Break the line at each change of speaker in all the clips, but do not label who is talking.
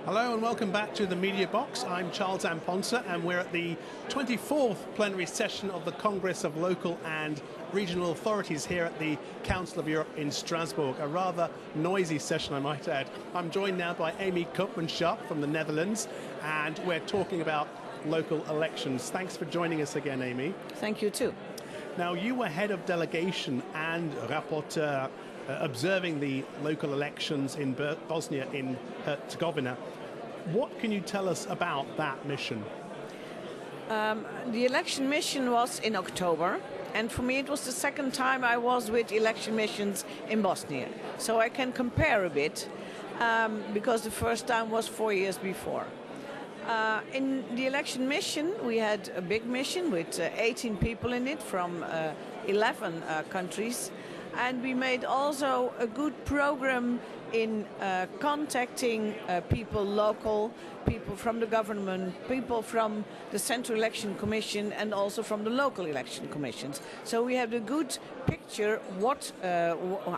Hello and welcome back to the Media Box. I'm Charles Amponsa and we're at the 24th plenary session of the Congress of Local and Regional Authorities here at the Council of Europe in Strasbourg. A rather noisy session, I might add. I'm joined now by Amy Koopmanschap from the Netherlands, and we're talking about local elections. Thanks for joining us again, Amy.
Thank you too.
Now, you were head of delegation and rapporteur observing the local elections in Bosnia and Herzegovina. What can you tell us about that mission?
The election mission was in October, and for me it was the second time I was with election missions in Bosnia. So I can compare a bit, because the first time was 4 years before. In the election mission, we had a big mission with 18 people in it from 11 countries. And we made also a good program in contacting local people from the government, people from the Central Election Commission, and also from the local election commissions. So we have a good picture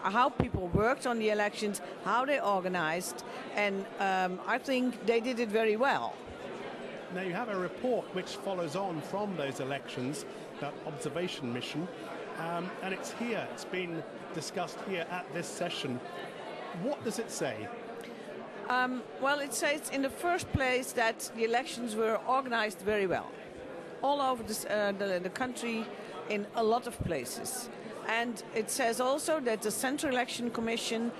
how people worked on the elections, how they organized, and I think they did it very well.
Now you have a report which follows on from those elections, that observation mission. And it's here, it's been discussed here at this session. What does it say?
Well, it says in the first place that the elections were organized very well. All over the country, in a lot of places. And it says also that the Central Election Commission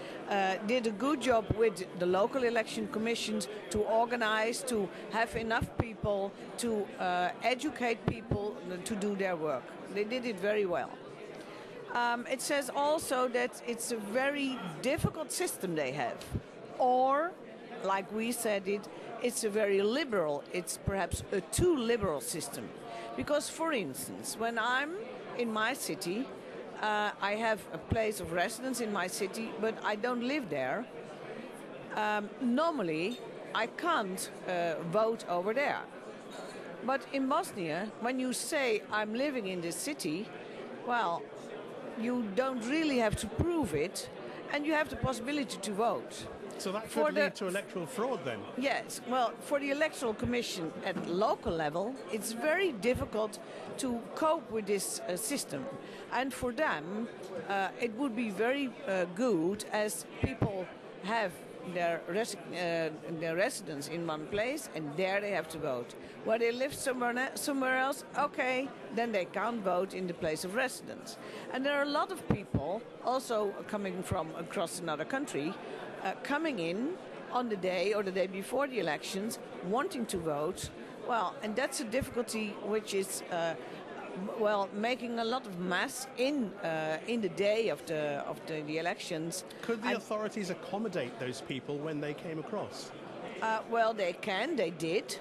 did a good job with the local election commissions to organize, to have enough people, to educate people to do their work. They did it very well. It says also that it's a very difficult system they have. Or, like we said it's a very liberal, it's perhaps a too liberal system. Because, for instance, when I'm in my city, I have a place of residence in my city, but I don't live there. Normally, I can't vote over there. But in Bosnia, when you say I'm living in this city, well, you don't really have to prove it, and you have the possibility to vote.
So that could lead to electoral fraud then?
Yes. Well, for the Electoral Commission at local level, it's very difficult to cope with this system. And for them, it would be very good as people have their residence in one place, and there they have to vote. Where they live somewhere else, okay, then they can't vote in the place of residence. And there are a lot of people also coming from across another country, coming in on the day or the day before the elections, wanting to vote. Well, and that's a difficulty which is making a lot of mess in the day of the elections.
Could the authorities accommodate those people when they came across?
Well, they did,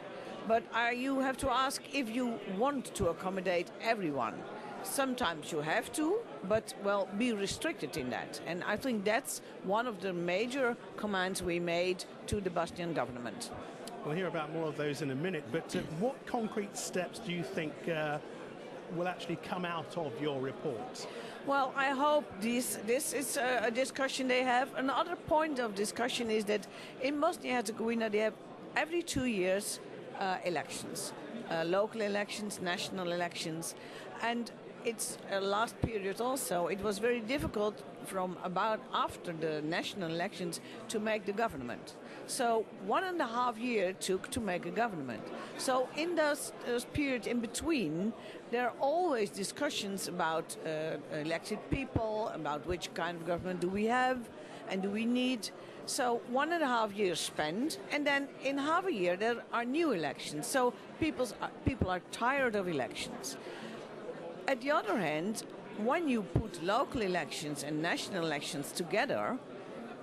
but you have to ask if you want to accommodate everyone. Sometimes you have to, but, well, be restricted in that. And I think that's one of the major commands we made to the Bosnian government.
We'll hear about more of those in a minute, but what concrete steps do you think will actually come out of your report?
Well, I hope this is a discussion they have. Another point of discussion is that in Bosnia and Herzegovina they have every 2 years elections, local elections, national elections, and it's last period also. It was very difficult from about after the national elections to make the government. So 1.5 years took to make a government. So in those period in between, there are always discussions about elected people, about which kind of government do we have and do we need. So 1.5 years spent, and then in half a year there are new elections. So people are tired of elections. At the other hand, when you put local elections and national elections together,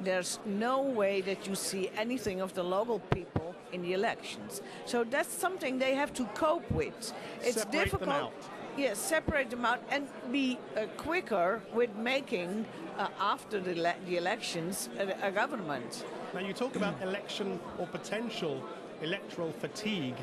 there's no way that you see anything of the local people in the elections. So that's something they have to cope with. It's
separate
difficult.
Them out.
Yes, separate them out and be quicker with making, after the elections, a government.
Now you talk about election or potential electoral fatigue.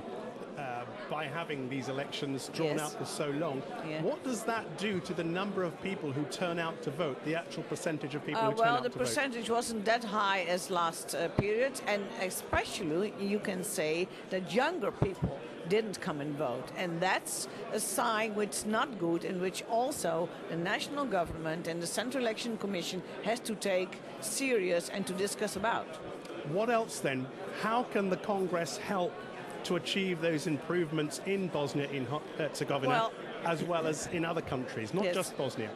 by having these elections drawn
Yes.
out for so long.
Yeah.
What does that do to the number of people who turn out to vote, the actual percentage of people who turn
Well,
out
the
to vote?
percentage wasn't that high as last period, and especially you can say that younger people didn't come and vote, and that's a sign which is not good, and which also the national government and the Central Election Commission has to take serious and to discuss about.
What else then? How can the Congress help to achieve those improvements in Bosnia and Herzegovina,
Well,
as well as in other countries, not
Yes.
just Bosnia?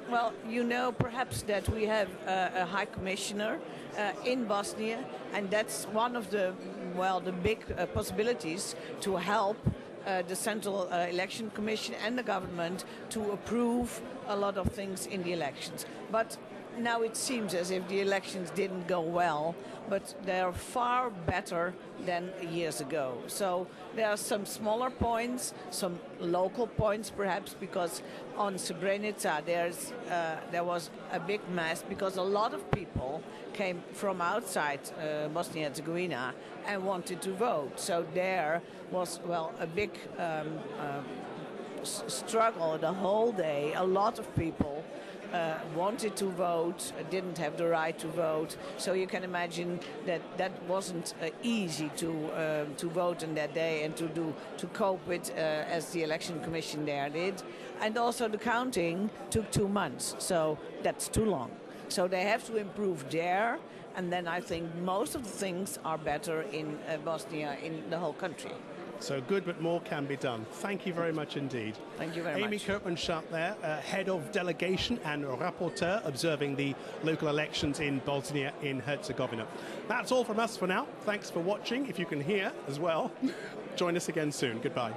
Well, you know perhaps that we have a High Commissioner in Bosnia, and that's one of the big possibilities to help the Central Election Commission and the government to approve a lot of things in the elections. But now it seems as if the elections didn't go well, but they're far better than years ago. So there are some smaller points, some local points perhaps, because on Srebrenica there was a big mess because a lot of people came from outside Bosnia and Herzegovina and wanted to vote. So there was, a big struggle the whole day. A lot of people wanted to vote, didn't have the right to vote. So you can imagine that that wasn't easy to vote on that day and to cope with as the election commission there did. And also the counting took 2 months, so that's too long. So they have to improve there, and then I think most of the things are better in Bosnia, in the whole country.
So good, but more can be done. Thank you very much indeed.
Thank you very
Amy
much.
Koopmanschap there, head of delegation and rapporteur observing the local elections in Bosnia and Herzegovina. That's all from us for now. Thanks for watching. If you can hear as well, join us again soon. Goodbye.